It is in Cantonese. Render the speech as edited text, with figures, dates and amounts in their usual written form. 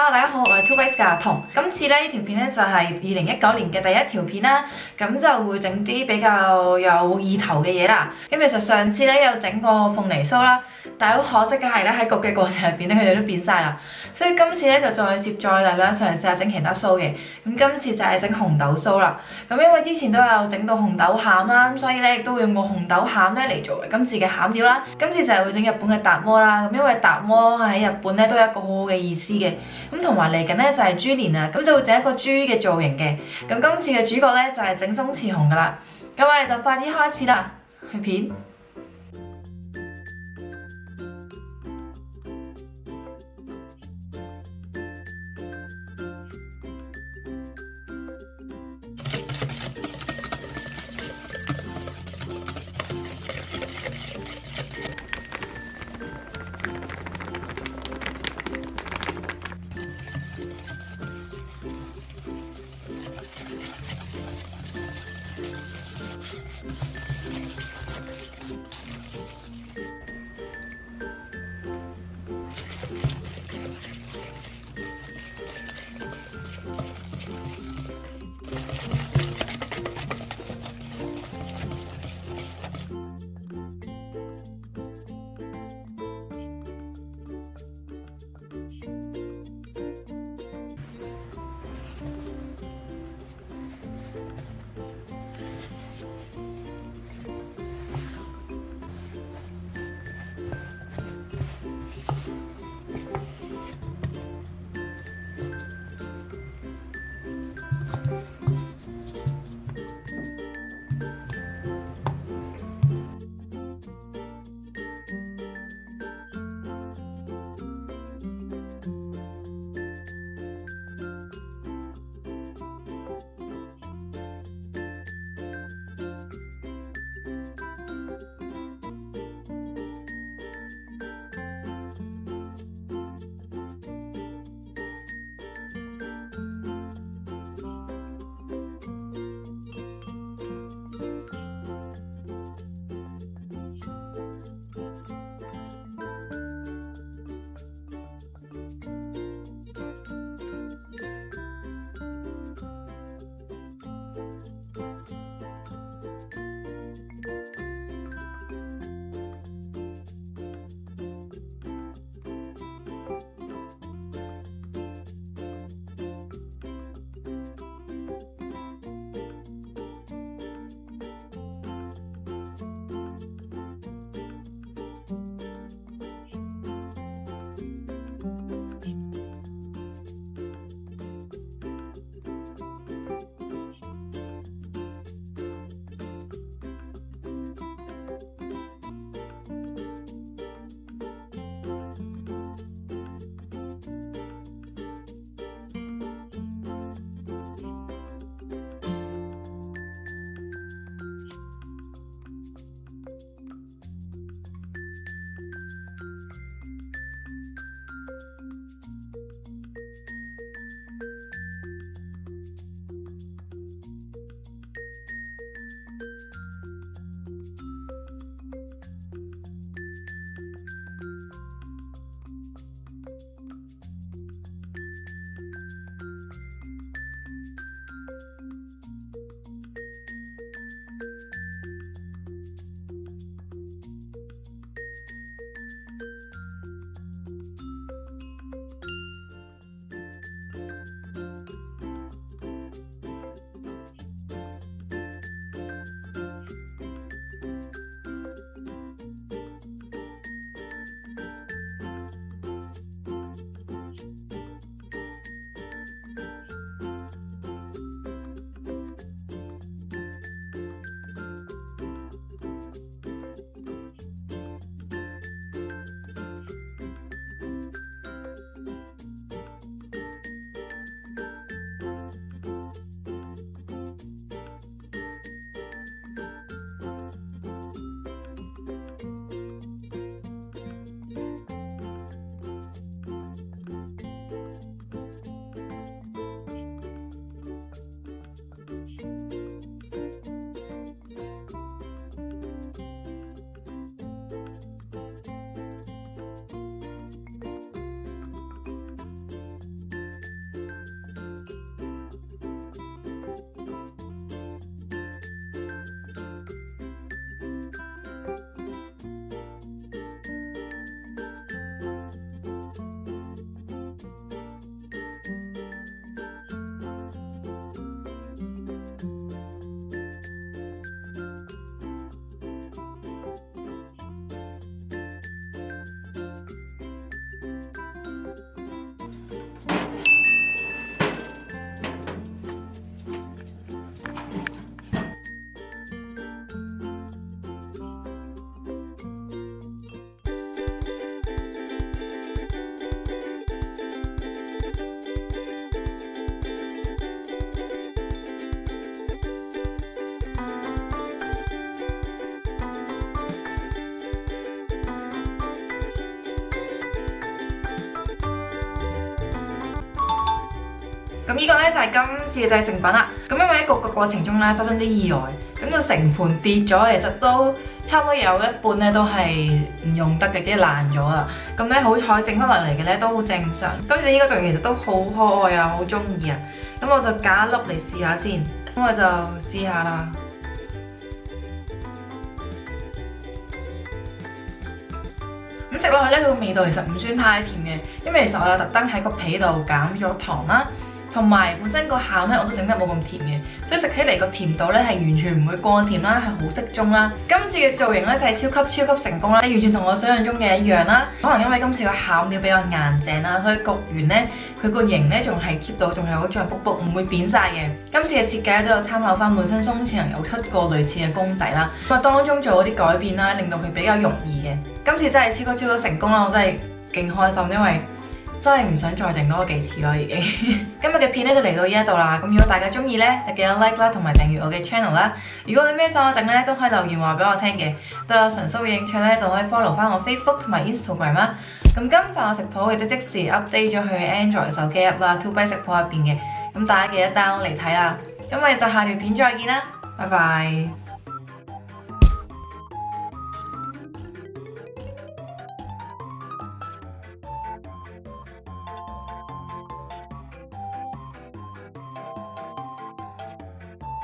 Hello， 大家好，我係 2base 嘅阿彤。今次咧呢條片咧就係2019年嘅第一條片啦，咁就會整啲比較有意頭嘅嘢啦。咁其實上次咧有整過鳳梨酥啦，但係好可惜嘅係咧喺焗嘅過程入邊咧佢哋都變晒啦，所以今次咧就再接再厲啦，嘗試下整其他酥嘅。咁今次就係整紅豆酥啦。咁因為之前都有整到紅豆餡啦，咁所以咧亦都會用個紅豆餡咧嚟作為今次嘅餡料啦。今次就係會整日本嘅達摩啦，咁因為達摩喺日本咧都有一個好好嘅意思嘅。咁同埋嚟緊咧就係豬年啦，咁就會整一個豬嘅造型嘅。咁今次嘅主角咧就係整鬆弛熊噶啦。咁我哋就快啲開始啦，去片。咁呢個咧就係今次嘅製成品啦。咁因為喺焗嘅過程中咧發生啲意外，咁就成盤跌咗，其實都差唔多有一半咧都係唔用得嘅，即係爛咗啦。咁咧好彩整翻落嚟嘅咧都好正常。今次呢個造型其實都好可愛啊，好中意啊。咁我就揀一粒嚟試下先，咁我就試下啦。咁食落去咧，佢個味道其實唔算太甜嘅，因為其實我有特登喺個皮度減咗糖啦，同埋本身個餡咧我都整得冇咁甜嘅，所以食起嚟個甜度咧係完全唔會過甜啦，係好適中啦。今次嘅造型咧就係超級成功啦，完全同我想象中嘅一樣啦。可能因為今次個餡料比較硬淨啦，所以焗完咧佢個形咧仲係 keep 到，仲係好脹卜卜，唔會扁晒嘅。今次嘅設計都有參考翻本身鬆弛熊有出過類似嘅公仔啦，咁啊當中做咗啲改變啦，令到佢比較容易嘅。今次真係超級成功啦！我真係勁開心，因為真係唔想再整多幾次啦已經。今日嘅片咧就嚟到呢一度啦。咁如果大家中意咧，就記得 like 啦，同埋訂閱我嘅 channel 啦。如果你咩想我整咧，都可以留言話俾我聽嘅。對我純粹嘅興趣咧，就可以 follow 翻我 Facebook 同埋 Instagram 啦。咁今集我食譜亦都即時 update 咗去 Android 手機 app 啦 ，2by 食譜入邊嘅。咁大家記得 down 嚟睇啦。咁我哋就下條片再見啦，拜拜。